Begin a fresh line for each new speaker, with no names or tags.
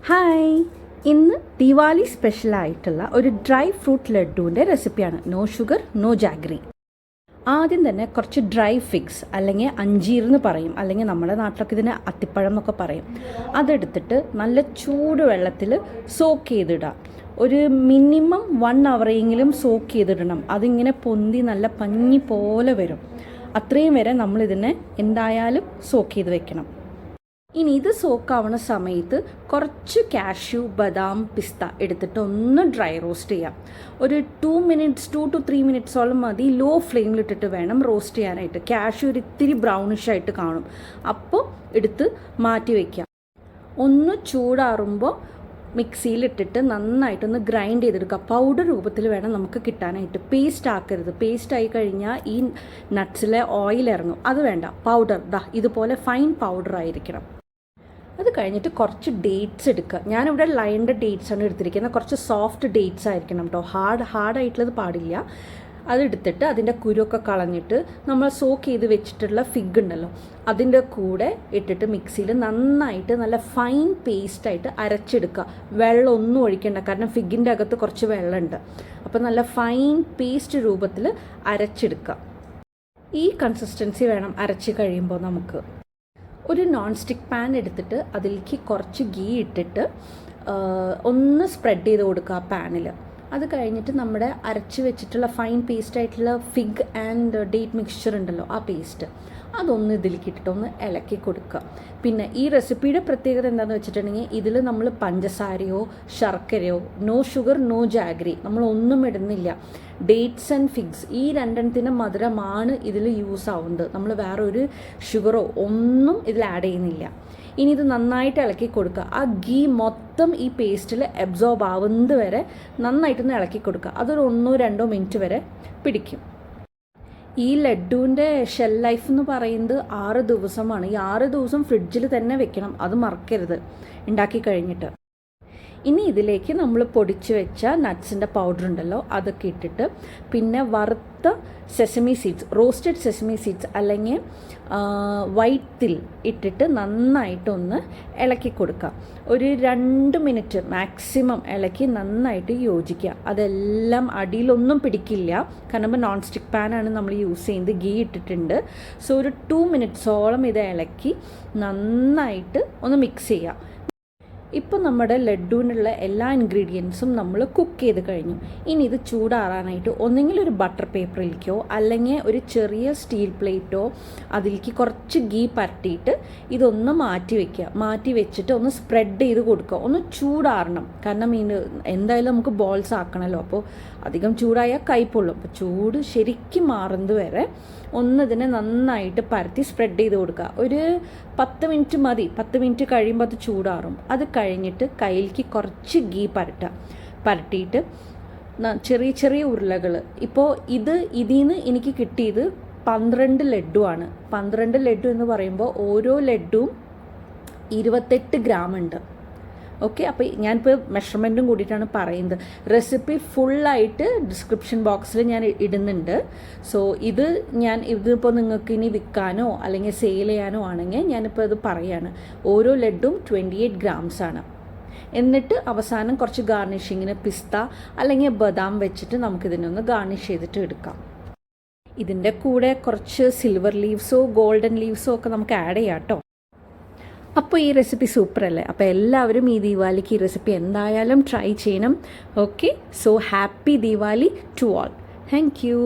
Hi, ഇന്ന് ദിവാലി സ്പെഷ്യലായിട്ടുള്ള ഒരു dry fruit ലഡുവിൻ്റെ റെസിപ്പിയാണ്. No sugar no jaggery. ആദ്യം തന്നെ കുറച്ച് ഡ്രൈ ഫിഗ്സ് അല്ലെങ്കിൽ അഞ്ചീർ എന്ന് പറയും, അല്ലെങ്കിൽ നമ്മുടെ നാട്ടിലൊക്കെ ഇതിന് അത്തിപ്പഴം എന്നൊക്കെ പറയും. അതെടുത്തിട്ട് നല്ല ചൂട് വെള്ളത്തിൽ സോക്ക് ചെയ്തിടാം. ഒരു മിനിമം 1 അവറെങ്കിലും സോക്ക് ചെയ്തിടണം. അതിങ്ങനെ പൊന്തി നല്ല പഞ്ഞി പോലെ വരും. അത്രയും വരെ നമ്മളിതിനെ എന്തായാലും സോക്ക് ചെയ്ത് വെക്കണം. ഇനി ഇത് സോക്കാവുന്ന സമയത്ത് കുറച്ച് കാഷ്യൂ, ബദാം, പിസ്ത എടുത്തിട്ട് ഒന്ന് ഡ്രൈ റോസ്റ്റ് ചെയ്യാം. ഒരു 2 to 3 മിനിറ്റ്സോളം മതി. ലോ ഫ്ലെയിമിലിട്ടിട്ട് വേണം റോസ്റ്റ് ചെയ്യാനായിട്ട്. കാഷ്യൂ ഒരു ഇത്തിരി ബ്രൗണിഷ് ആയിട്ട് കാണും. അപ്പോൾ എടുത്ത് മാറ്റി വയ്ക്കാം. ഒന്ന് ചൂടാറുമ്പോൾ മിക്സിയിലിട്ടിട്ട് നന്നായിട്ടൊന്ന് ഗ്രൈൻഡ് ചെയ്തെടുക്കുക. പൗഡർ രൂപത്തിൽ വേണം നമുക്ക് കിട്ടാനായിട്ട്. പേസ്റ്റ് ആക്കരുത്. പേസ്റ്റ് ആയി കഴിഞ്ഞാൽ ഈ നട്ട്സിലെ ഓയിൽ ഇറങ്ങും. അത് വേണ്ട. പൗഡർ ഇതുപോലെ ഫൈൻ പൗഡർ ആയിരിക്കണം. അത് കഴിഞ്ഞിട്ട് കുറച്ച് ഡേറ്റ്സ് എടുക്കുക. ഞാനിവിടെ ലൈൻഡ് ഡേറ്റ്സ് ആണ് എടുത്തിരിക്കുന്നത്. കുറച്ച് സോഫ്റ്റ് ഡേറ്റ്സ് ആയിരിക്കണം കേട്ടോ. ഹാർഡായിട്ടുള്ളത് പാടില്ല. അതെടുത്തിട്ട് അതിൻ്റെ കുരുവൊക്കെ കളഞ്ഞിട്ട് നമ്മൾ സോക്ക് ചെയ്ത് വെച്ചിട്ടുള്ള ഫിഗ് ഉണ്ടല്ലോ, അതിൻ്റെ കൂടെ ഇട്ടിട്ട് മിക്സിയിൽ നന്നായിട്ട് നല്ല ഫൈൻ പേസ്റ്റായിട്ട് അരച്ചെടുക്കുക. വെള്ളം ഒന്നും ഒഴിക്കേണ്ട, കാരണം ഫിഗിൻ്റെ അകത്ത് കുറച്ച് വെള്ളമുണ്ട്. അപ്പോൾ നല്ല ഫൈൻ പേസ്റ്റ് രൂപത്തിൽ അരച്ചെടുക്കുക. ഈ കൺസിസ്റ്റൻസി വേണം അരച്ച് കഴിയുമ്പോൾ നമുക്ക്. ഒരു നോൺ സ്റ്റിക്ക് പാൻ എടുത്തിട്ട് അതിലേക്ക് കുറച്ച് ഗീ ഇട്ടിട്ട് ഒന്ന് സ്പ്രെഡ് ചെയ്ത് കൊടുക്കുക ആ പാനിൽ. അത് കഴിഞ്ഞിട്ട് നമ്മുടെ അരച്ച് വെച്ചിട്ടുള്ള ഫൈൻ പേസ്റ്റ് ആയിട്ടുള്ള ഫിഗ് ആൻഡ് ഡേറ്റ് മിക്സ്ചർ ഉണ്ടല്ലോ, ആ പേസ്റ്റ് അതൊന്ന് ഇതിലേക്ക് ഇട്ടിട്ട് ഒന്ന് ഇളക്കി കൊടുക്കുക. പിന്നെ ഈ റെസിപ്പിയുടെ പ്രത്യേകത എന്താണെന്ന് വെച്ചിട്ടുണ്ടെങ്കിൽ ഇതിൽ നമ്മൾ പഞ്ചസാരയോ ശർക്കരയോ, നോ ഷുഗർ നോ ജാഗ്രി, നമ്മളൊന്നും ഇടുന്നില്ല. ഡേറ്റ്സ് ആൻഡ് ഫിഗ്സ് ഈ രണ്ടെണ്ണത്തിൻ്റെ മധുരമാണ് ഇതിൽ യൂസ് ആവുന്നത്. നമ്മൾ വേറെ ഒരു ഷുഗറോ ഒന്നും ഇതിൽ ആഡ് ചെയ്യുന്നില്ല. ഇനി ഇത് നന്നായിട്ട് ഇളക്കി കൊടുക്കുക. ആ ഗീ മൊത്തം ഈ പേസ്റ്റിൽ അബ്സോർബ് ആവുന്നത് വരെ നന്നായിട്ടൊന്ന് ഇളക്കി കൊടുക്കുക. അതൊരു 1-2 മിനിറ്റ് വരെ പിടിക്കും. ഈ ലഡുവിൻ്റെ ഷെൽ ലൈഫ് എന്ന് പറയുന്നത് 6 ദിവസമാണ്. ഈ 6 ദിവസം ഫ്രിഡ്ജിൽ തന്നെ വെക്കണം. അത് മറക്കരുത് ഉണ്ടാക്കി കഴിഞ്ഞിട്ട്. ഇനി ഇതിലേക്ക് നമ്മൾ പൊടിച്ച് വെച്ച നട്ട്സിൻ്റെ പൗഡർ ഉണ്ടല്ലോ, അതൊക്കെ ഇട്ടിട്ട് പിന്നെ വറുത്ത sesame seeds, roasted sesame seeds അല്ലെങ്കിൽ വൈറ്റ് തിൽ ഇട്ടിട്ട് നന്നായിട്ടൊന്ന് ഇളക്കി കൊടുക്കുക. ഒരു 2 മിനിറ്റ് മാക്സിമം ഇളക്കി നന്നായിട്ട് യോജിക്കുക. അതെല്ലാം അടിയിലൊന്നും പിടിക്കില്ല, കാരണം ഇപ്പോൾ നോൺ സ്റ്റിക്ക് പാനാണ് നമ്മൾ യൂസ് ചെയ്യുന്നത്. ഗീ ഇട്ടിട്ടുണ്ട്. സോ ഒരു 2 മിനിറ്റ്സോളം ഇത് ഇളക്കി നന്നായിട്ട് ഒന്ന് മിക്സ് ചെയ്യുക. ഇപ്പോൾ നമ്മുടെ ലഡുവിനുള്ള എല്ലാ ഇൻഗ്രീഡിയൻസും നമ്മൾ കുക്ക് ചെയ്ത് കഴിഞ്ഞു. ഇനി ഇത് ചൂടാറാനായിട്ട് ഒന്നെങ്കിൽ ഒരു ബട്ടർ പേപ്പറിലേക്കോ അല്ലെങ്കിൽ ഒരു ചെറിയ സ്റ്റീൽ പ്ലേറ്റോ അതിലേക്ക് കുറച്ച് ഗീ പരട്ടിയിട്ട് ഇതൊന്ന് മാറ്റി വയ്ക്കുക. മാറ്റി വെച്ചിട്ട് ഒന്ന് സ്പ്രെഡ് ചെയ്ത് കൊടുക്കുക. ഒന്ന് ചൂടാറണം, കാരണം എന്തായാലും നമുക്ക് ബോൾസ് ആക്കണമല്ലോ. അപ്പോൾ അധികം ചൂടായാൽ കൈപ്പൊള്ളും. അപ്പോൾ ചൂട് ശരിക്കും മാറുന്നത് വരെ ഇതിനെ നന്നായിട്ട് പരത്തി സ്പ്രെഡ് ചെയ്ത് കൊടുക്കുക. ഒരു 10 മിനിറ്റ് മതി. 10 മിനിറ്റ് കഴിയുമ്പോൾ അത് ചൂടാറും. അത് കഴിഞ്ഞിട്ട് കയ്യിലേക്ക് കുറച്ച് ഗീ പരട്ടിയിട്ട് ചെറിയ ചെറിയ ഉരുളകൾ. ഇപ്പോൾ ഇതിൽ നിന്ന് എനിക്ക് കിട്ടിയത് 12 ലഡുവാണ്. 12 ലഡു എന്ന് പറയുമ്പോൾ ഓരോ ലഡുവും 28 ഗ്രാം ഉണ്ട്. ഓക്കെ, അപ്പോൾ ഞാനിപ്പോൾ മെഷർമെൻറ്റും കൂടിയിട്ടാണ് പറയുന്നത്. റെസിപ്പി ഫുള്ളായിട്ട് ഡിസ്ക്രിപ്ഷൻ ബോക്സിൽ ഞാൻ ഇടുന്നുണ്ട്. സോ ഇതിപ്പോൾ നിങ്ങൾക്ക് ഇനി വിൽക്കാനോ അല്ലെങ്കിൽ സെയിൽ ചെയ്യാനോ ആണെങ്കിൽ ഞാനിപ്പോൾ ഇത് പറയാണ്. ഓരോ ലഡും 28 ഗ്രാംസ് ആണ്. എന്നിട്ട് അവസാനം കുറച്ച് ഗാർണിഷിങ്ങിന് പിസ്ത അല്ലെങ്കിൽ ബദാം വെച്ചിട്ട് നമുക്കിതിനൊന്ന് ഗാർണിഷ് ചെയ്തിട്ട് എടുക്കാം. ഇതിൻ്റെ കൂടെ കുറച്ച് സിൽവർ ലീവ്സോ ഗോൾഡൻ ലീവ്സോ ഒക്കെ നമുക്ക് ആഡ് ചെയ്യാം കേട്ടോ. അപ്പോൾ ഈ റെസിപ്പി സൂപ്പറല്ലേ? അപ്പോൾ എല്ലാവരും ഈ ദീപാവലിക്ക് ഈ റെസിപ്പി എന്തായാലും ട്രൈ ചെയ്യണം. Okay, so happy Deepavali to all. Thank U.